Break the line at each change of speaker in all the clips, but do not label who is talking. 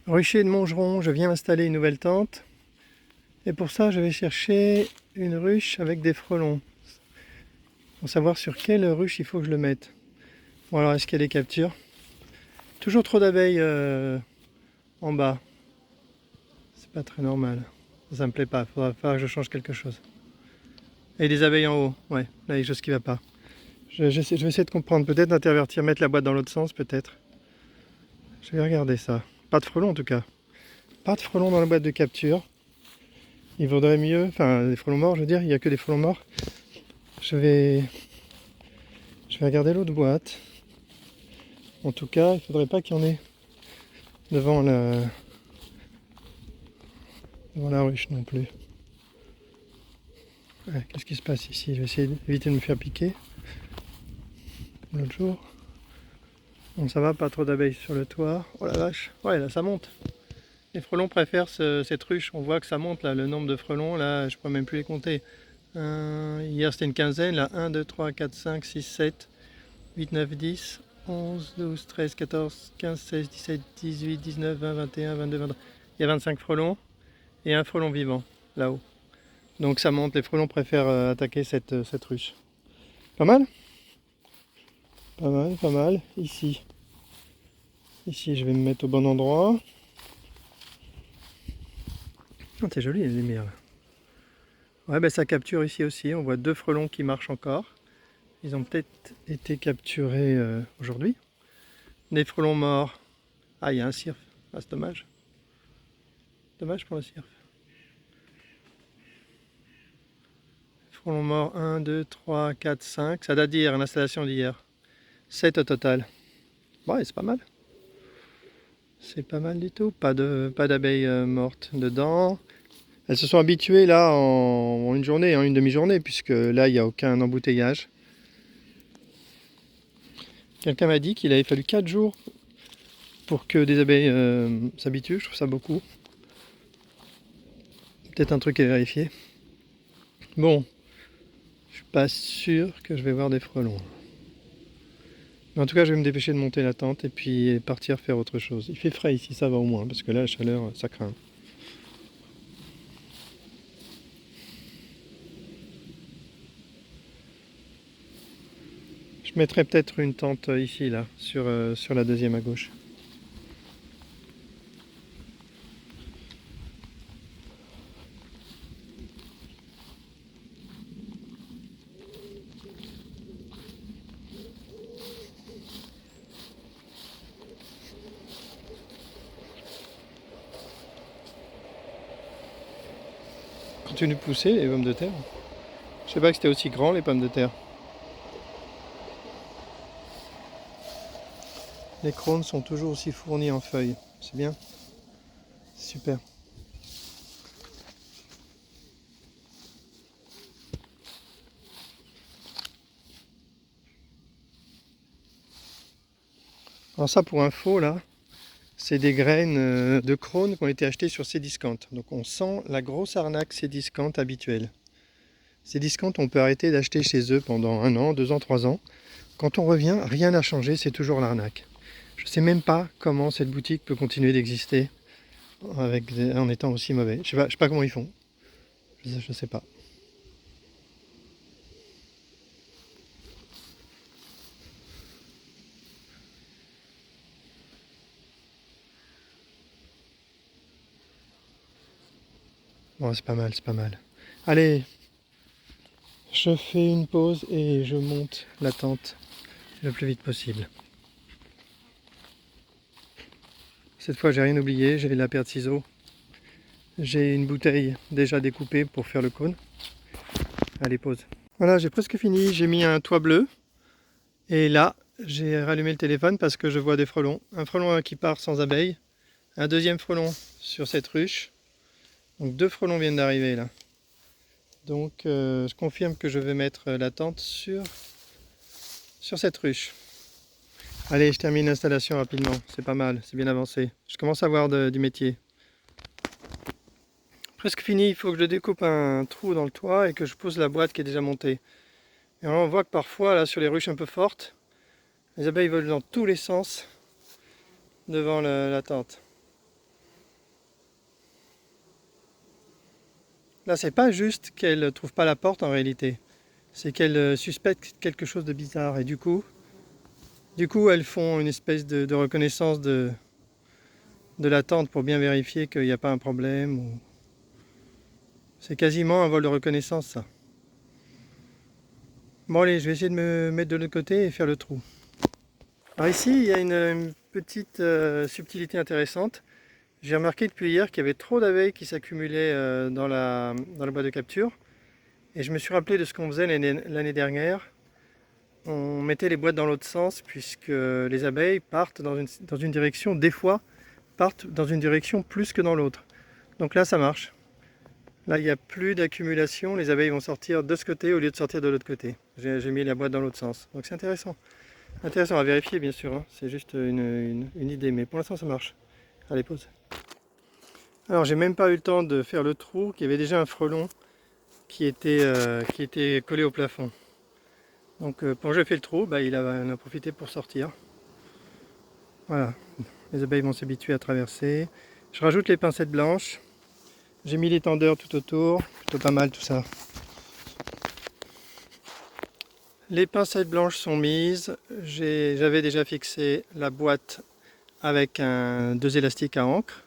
Rucher de Montgeron, je viens installer une nouvelle tente. Et pour ça, je vais chercher une ruche avec des frelons. Pour savoir sur quelle ruche il faut que je le mette. Bon alors, est-ce qu'il y a des captures? Toujours trop d'abeilles en bas. C'est pas très normal. Ça me plaît pas, il faudra que je change quelque chose. Et des abeilles en haut, ouais, là il y a quelque chose qui va pas. Je vais essayer de comprendre, peut-être intervertir, mettre la boîte dans l'autre sens, peut-être. Je vais regarder ça. Pas de frelons en tout cas. Pas de frelons dans la boîte de capture. Il vaudrait mieux, enfin des frelons morts je veux dire, il n'y a que des frelons morts. Je vais regarder l'autre boîte. En tout cas, il ne faudrait pas qu'il y en ait devant la ruche non plus. Ouais, qu'est-ce qui se passe ici? Je vais essayer d'éviter de me faire piquer. L'autre jour. Bon, ça va, pas trop d'abeilles sur le toit. Oh la vache, ouais, là ça monte. Les frelons préfèrent cette ruche. On voit que ça monte là, le nombre de frelons. Là, je ne pourrais même plus les compter. Hier c'était une quinzaine. Là, 1, 2, 3, 4, 5, 6, 7, 8, 9, 10, 11, 12, 13, 14, 15, 16, 17, 18, 19, 20, 21, 22, 23. Il y a 25 frelons et un frelon vivant là-haut. Donc ça monte, les frelons préfèrent attaquer cette ruche. Pas mal? Pas mal, pas mal. Ici, je vais me mettre au bon endroit. Oh, c'est joli les lumières là. Ouais, ben ça capture ici aussi. On voit deux frelons qui marchent encore. Ils ont peut-être été capturés aujourd'hui. Des frelons morts. Ah, il y a un cirque. Ah, c'est dommage. Dommage pour le cirque. Frelons morts 1, 2, 3, 4, 5. Ça date d'hier, l'installation d'hier. 7 au total. Ouais, c'est pas mal. C'est pas mal du tout. Pas d'abeilles mortes dedans. Elles se sont habituées là en une journée, en une demi-journée, puisque là, il n'y a aucun embouteillage. Quelqu'un m'a dit qu'il avait fallu 4 jours pour que des abeilles s'habituent. Je trouve ça beaucoup. Peut-être un truc à vérifier. Bon, je suis pas sûr que je vais voir des frelons. Mais en tout cas, je vais me dépêcher de monter la tente et puis partir faire autre chose. Il fait frais ici, ça va au moins, parce que là, la chaleur, ça craint. Je mettrai peut-être une tente ici, là, sur la deuxième à gauche. Continue de pousser les pommes de terre. Je sais pas que c'était aussi grand les pommes de terre. Les crônes sont toujours aussi fournis en feuilles. C'est bien. Super. Alors ça pour info là, c'est des graines de crône qui ont été achetées sur Cdiscount. Donc on sent la grosse arnaque Cdiscount habituelle. Cdiscount, on peut arrêter d'acheter chez eux pendant 1 an, 2 ans, 3 ans. Quand on revient, rien n'a changé, c'est toujours l'arnaque. Je ne sais même pas comment cette boutique peut continuer d'exister en étant aussi mauvais. Je sais pas comment ils font. Je sais pas. Bon, c'est pas mal, c'est pas mal. Allez, je fais une pause et je monte la tente le plus vite possible. Cette fois, j'ai rien oublié, j'ai la paire de ciseaux. J'ai une bouteille déjà découpée pour faire le cône. Allez, pause. Voilà, j'ai presque fini. J'ai mis un toit bleu. Et là, j'ai rallumé le téléphone parce que je vois des frelons. Un frelon qui part sans abeilles. Un deuxième frelon sur cette ruche. Donc 2 frelons viennent d'arriver là. Donc je confirme que je vais mettre la tente sur cette ruche. Allez, je termine l'installation rapidement. C'est pas mal, c'est bien avancé. Je commence à voir du métier. Presque fini, il faut que je découpe un trou dans le toit et que je pose la boîte qui est déjà montée. Et alors on voit que parfois, là, sur les ruches un peu fortes, les abeilles volent dans tous les sens devant la tente. Là, c'est pas juste qu'elle ne trouve pas la porte en réalité. C'est qu'elle suspecte quelque chose de bizarre. Et du coup, elles font une espèce de reconnaissance de la tente pour bien vérifier qu'il n'y a pas un problème. C'est quasiment un vol de reconnaissance, ça. Bon allez, je vais essayer de me mettre de l'autre côté et faire le trou. Alors ici, il y a une petite subtilité intéressante. J'ai remarqué depuis hier qu'il y avait trop d'abeilles qui s'accumulaient dans la boîte de capture. Et je me suis rappelé de ce qu'on faisait l'année dernière. On mettait les boîtes dans l'autre sens puisque les abeilles partent dans une direction, des fois partent dans une direction plus que dans l'autre. Donc là, ça marche. Là, il n'y a plus d'accumulation. Les abeilles vont sortir de ce côté au lieu de sortir de l'autre côté. J'ai mis la boîte dans l'autre sens. Donc c'est intéressant. Intéressant à vérifier, bien sûr. Hein. C'est juste une idée. Mais pour l'instant, ça marche. Allez, pause. Alors, j'ai même pas eu le temps de faire le trou. Il y avait déjà un frelon qui était collé au plafond. Donc, quand j'ai fait le trou, il en a profité pour sortir. Voilà. Les abeilles vont s'habituer à traverser. Je rajoute les pincettes blanches. J'ai mis l'étendeur tout autour, plutôt pas mal tout ça. Les pincettes blanches sont mises. J'avais déjà fixé la boîte avec deux élastiques à encre.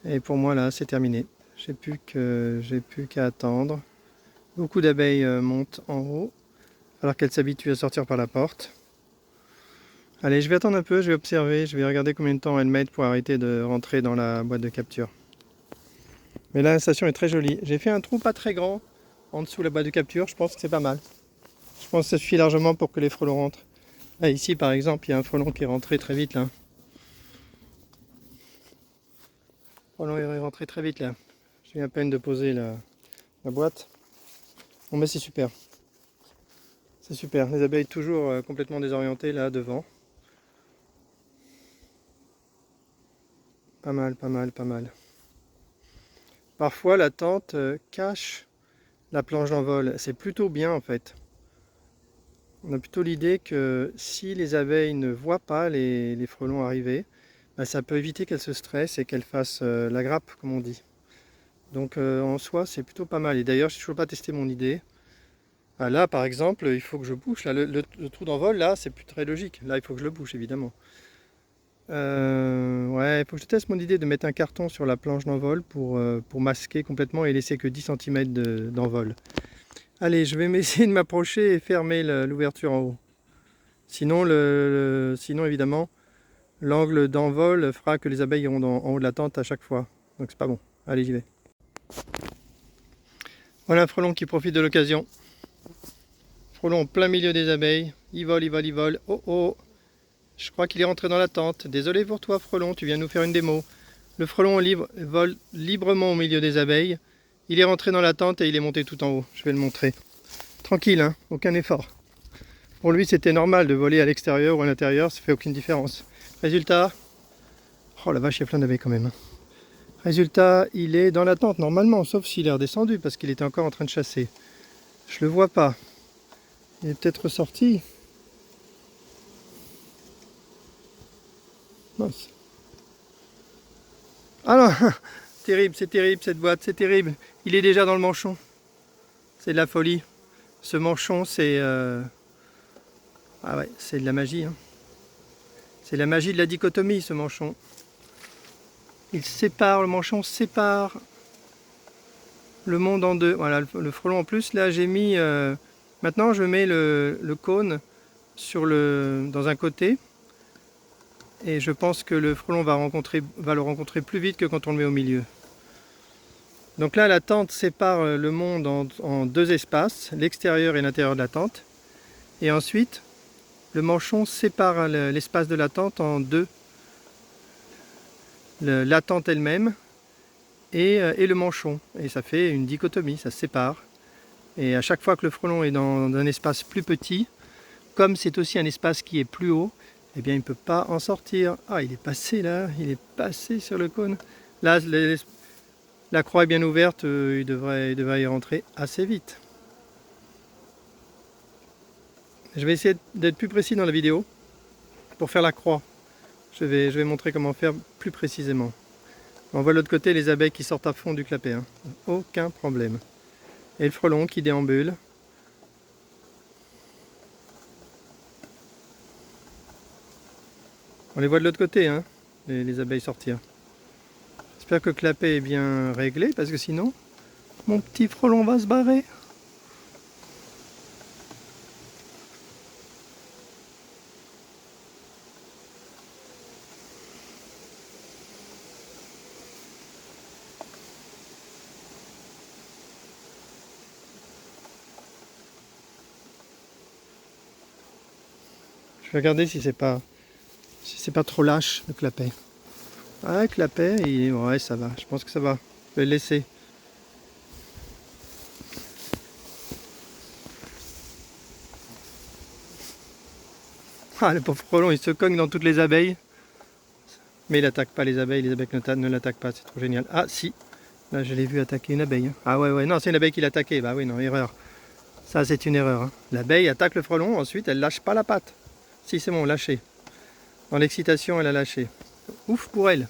Et pour moi là, c'est terminé. J'ai plus qu'à attendre. Beaucoup d'abeilles montent en haut, alors qu'elles s'habituent à sortir par la porte. Allez, je vais attendre un peu, je vais observer, je vais regarder combien de temps elles mettent pour arrêter de rentrer dans la boîte de capture. Mais là, la station est très jolie. J'ai fait un trou pas très grand en dessous de la boîte de capture. Je pense que c'est pas mal. Je pense que ça suffit largement pour que les frelons rentrent. Là, ici, par exemple, il y a un frelon qui est rentré très vite, là. Le frelon est rentré très vite, là. Je viens à peine de poser la boîte. Bon, mais c'est super. C'est super. Les abeilles toujours complètement désorientées, là, devant. Pas mal, pas mal, pas mal. Parfois, la tente cache la planche d'envol. C'est plutôt bien, en fait. On a plutôt l'idée que si les abeilles ne voient pas les frelons arriver, ça peut éviter qu'elles se stressent et qu'elles fassent la grappe, comme on dit. Donc en soi, c'est plutôt pas mal. Et d'ailleurs, je n'ai toujours pas testé mon idée. Ah, là, par exemple, il faut que je bouche. Là, le trou d'envol, là, c'est plus très logique. Là, il faut que je le bouche, évidemment. Ouais, il faut que je teste mon idée de mettre un carton sur la planche d'envol pour masquer complètement et laisser que 10 cm d'envol. Allez, je vais essayer de m'approcher et fermer l'ouverture en haut. Sinon, sinon évidemment, l'angle d'envol fera que les abeilles iront en haut de la tente à chaque fois. Donc c'est pas bon. Allez, j'y vais. Voilà un frelon qui profite de l'occasion. Frelon en plein milieu des abeilles. Il vole, il vole, il vole. Oh oh! Je crois qu'il est rentré dans la tente. Désolé pour toi, frelon, tu viens nous faire une démo. Le frelon vole librement au milieu des abeilles. Il est rentré dans la tente et il est monté tout en haut. Je vais le montrer. Tranquille, hein, aucun effort. Pour lui, c'était normal de voler à l'extérieur ou à l'intérieur, ça fait aucune différence. Résultat, oh la vache, il y a plein d'abeilles quand même. Résultat, il est dans la tente normalement, sauf s'il est redescendu parce qu'il était encore en train de chasser. Je le vois pas. Il est peut-être ressorti. Mince. Ah non, terrible, c'est terrible cette boîte, c'est terrible. Il est déjà dans le manchon. C'est de la folie. Ce manchon, c'est... Ah ouais, c'est de la magie. Hein. C'est la magie de la dichotomie, ce manchon. Il sépare, le manchon sépare le monde en deux. Voilà, le frelon en plus. Là, j'ai mis... maintenant, je mets le cône dans un côté. Et je pense que le frelon va le rencontrer plus vite que quand on le met au milieu. Donc là, la tente sépare le monde en deux espaces, l'extérieur et l'intérieur de la tente. Et ensuite, le manchon sépare l'espace de la tente en deux. La tente elle-même et le manchon. Et ça fait une dichotomie, ça se sépare. Et à chaque fois que le frelon est dans un espace plus petit, comme c'est aussi un espace qui est plus haut, eh bien il ne peut pas en sortir. Ah, il est passé là, il est passé sur le cône. Là, la croix est bien ouverte, il devrait y rentrer assez vite. Je vais essayer d'être plus précis dans la vidéo pour faire la croix. Je vais montrer comment faire plus précisément. On voit de l'autre côté les abeilles qui sortent à fond du clapet, hein. Aucun problème. Et le frelon qui déambule. On les voit de l'autre côté, hein, les abeilles sortir. J'espère que le clapet est bien réglé, parce que sinon, mon petit frelon va se barrer. Je vais regarder si c'est pas trop lâche le clapet. Ah, le clapet, ouais, ça va. Je pense que ça va. Je vais le laisser. Ah, le pauvre frelon, il se cogne dans toutes les abeilles. Mais il attaque pas les abeilles ne l'attaquent pas, c'est trop génial. Ah, si. Là, je l'ai vu attaquer une abeille. Ah ouais, non, c'est une abeille qui l'a attaqué. Bah oui, non, erreur. Ça, c'est une erreur, hein. L'abeille attaque le frelon, ensuite, elle lâche pas la patte. Si, c'est bon, lâché. Dans l'excitation, elle a lâché. Ouf pour elle. Le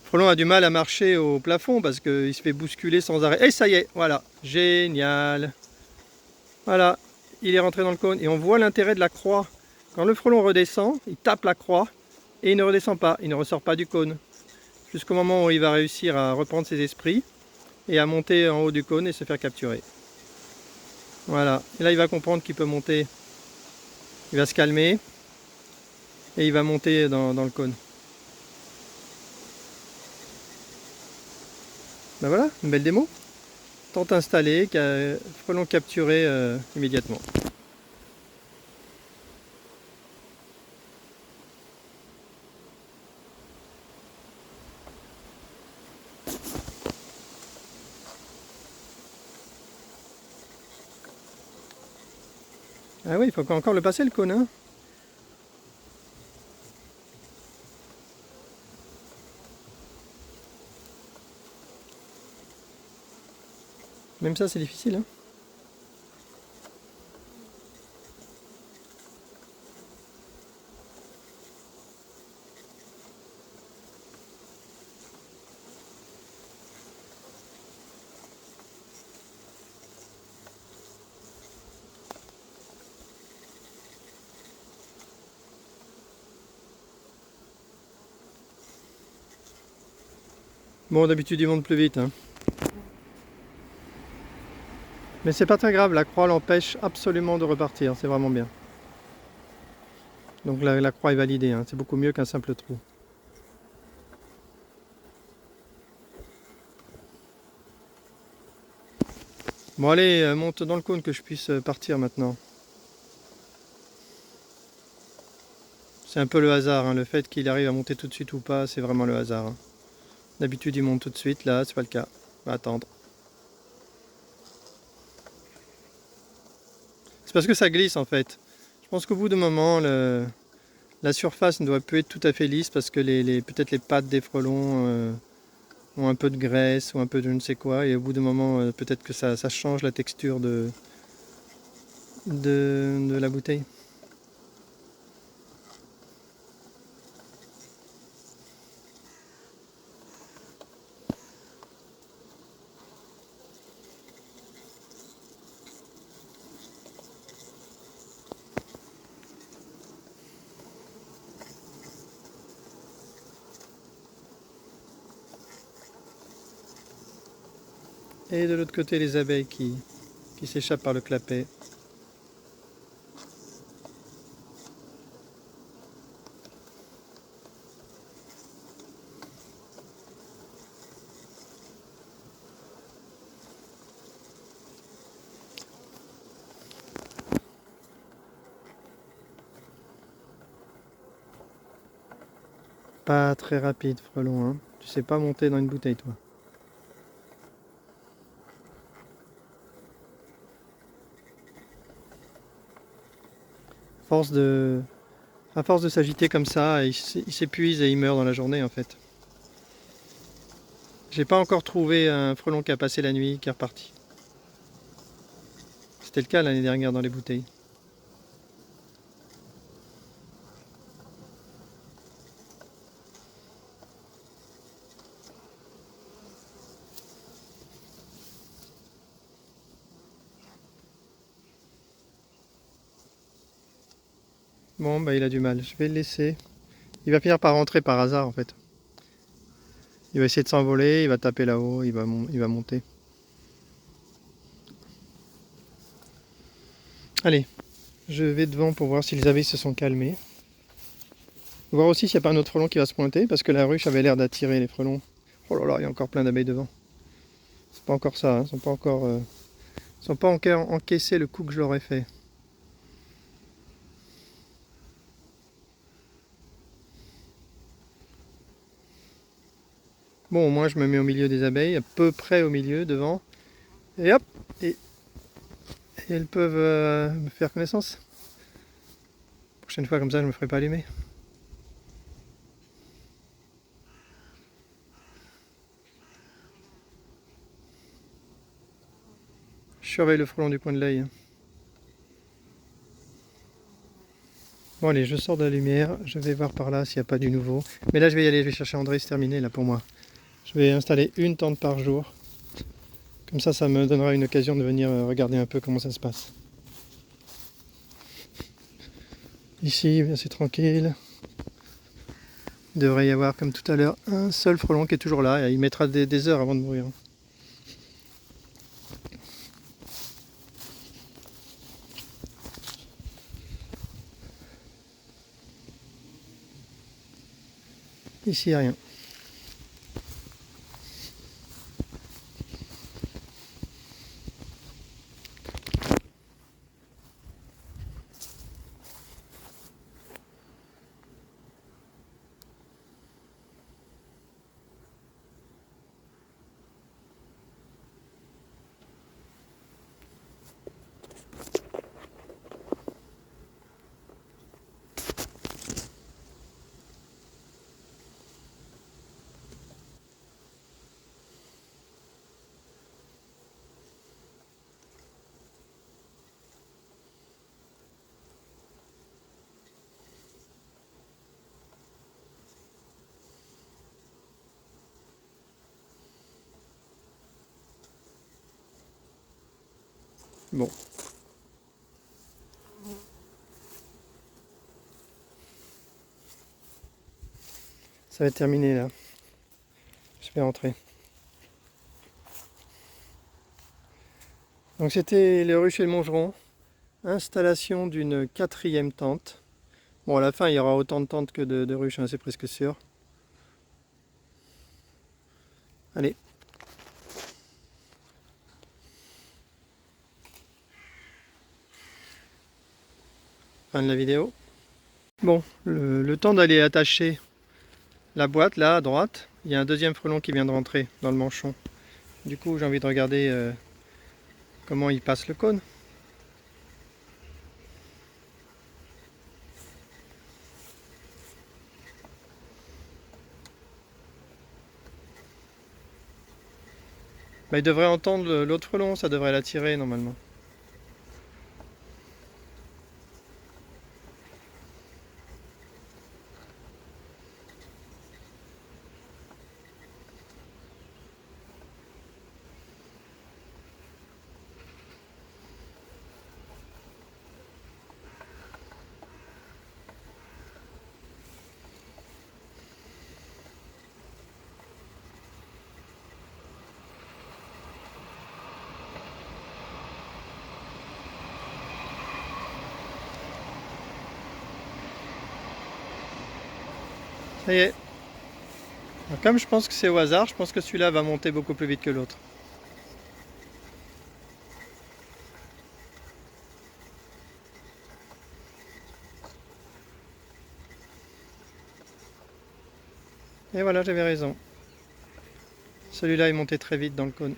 frelon a du mal à marcher au plafond parce qu'il se fait bousculer sans arrêt. Et ça y est, voilà. Génial. Voilà, il est rentré dans le cône. Et on voit l'intérêt de la croix. Quand le frelon redescend, il tape la croix et il ne redescend pas. Il ne ressort pas du cône. Jusqu'au moment où il va réussir à reprendre ses esprits et à monter en haut du cône et se faire capturer. Voilà. Et là, il va comprendre qu'il peut monter. Il va se calmer et il va monter dans le cône. Ben voilà, une belle démo. Tente installée, frelon capturé immédiatement. Ah oui, il faut encore le passer le cône, hein. Même ça, c'est difficile, hein. Bon, d'habitude, ils montent plus vite, hein. Mais c'est pas très grave, la croix l'empêche absolument de repartir, c'est vraiment bien. Donc la croix est validée, hein. C'est beaucoup mieux qu'un simple trou. Bon allez, monte dans le cône que je puisse partir maintenant. C'est un peu le hasard, hein. Le fait qu'il arrive à monter tout de suite ou pas, c'est vraiment le hasard, hein. D'habitude il monte tout de suite, là c'est pas le cas. On va attendre. C'est parce que ça glisse en fait. Je pense qu'au bout d'un moment, la surface ne doit plus être tout à fait lisse parce que peut-être les pattes des frelons ont un peu de graisse ou un peu de je ne sais quoi. Et au bout d'un moment, peut-être que ça change la texture de la bouteille. Et de l'autre côté, les abeilles qui s'échappent par le clapet. Pas très rapide, frelon, hein. Tu sais pas monter dans une bouteille, toi. À force de s'agiter comme ça, il s'épuise et il meurt dans la journée, en fait. J'ai pas encore trouvé un frelon qui a passé la nuit, qui est reparti. C'était le cas l'année dernière dans les bouteilles. Bon, bah il a du mal. Je vais le laisser. Il va finir par rentrer par hasard en fait. Il va essayer de s'envoler, il va taper là-haut, il va monter. Allez, je vais devant pour voir si les abeilles se sont calmées. Voir aussi s'il n'y a pas un autre frelon qui va se pointer, parce que la ruche avait l'air d'attirer les frelons. Oh là là, il y a encore plein d'abeilles devant. C'est pas encore ça, hein. Ils sont pas encore encaissé le coup que je leur ai fait. Bon, au moins je me mets au milieu des abeilles, à peu près au milieu, devant. Et hop, et elles peuvent me faire connaissance. Prochaine fois comme ça, je me ferai pas allumer. Je surveille le frelon du coin de l'œil. Bon allez, je sors de la lumière, je vais voir par là s'il n'y a pas du nouveau. Mais là je vais y aller, je vais chercher André, c'est terminé là pour moi. Je vais installer une tente par jour. Comme ça me donnera une occasion de venir regarder un peu comment ça se passe. Ici, c'est tranquille. Il devrait y avoir, comme tout à l'heure, un seul frelon qui est toujours là. Et il mettra des heures avant de mourir. Ici, il n'y a rien. Bon. Ça va être terminé là. Je vais rentrer. Donc c'était le rucher le Mongeron. Installation d'une 4e tente. Bon, à la fin, il y aura autant de tentes que de ruches, hein, c'est presque sûr. Allez. Fin de la vidéo. Bon, le temps d'aller attacher la boîte, là, à droite, il y a un deuxième frelon qui vient de rentrer dans le manchon. Du coup, j'ai envie de regarder comment il passe le cône. Bah, il devrait entendre l'autre frelon, ça devrait l'attirer normalement. Ça y est. Alors, comme je pense que c'est au hasard, je pense que celui-là va monter beaucoup plus vite que l'autre. Et voilà, j'avais raison. Celui-là est monté très vite dans le cône.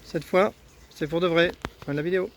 Cette fois, c'est pour de vrai. Fin de la vidéo.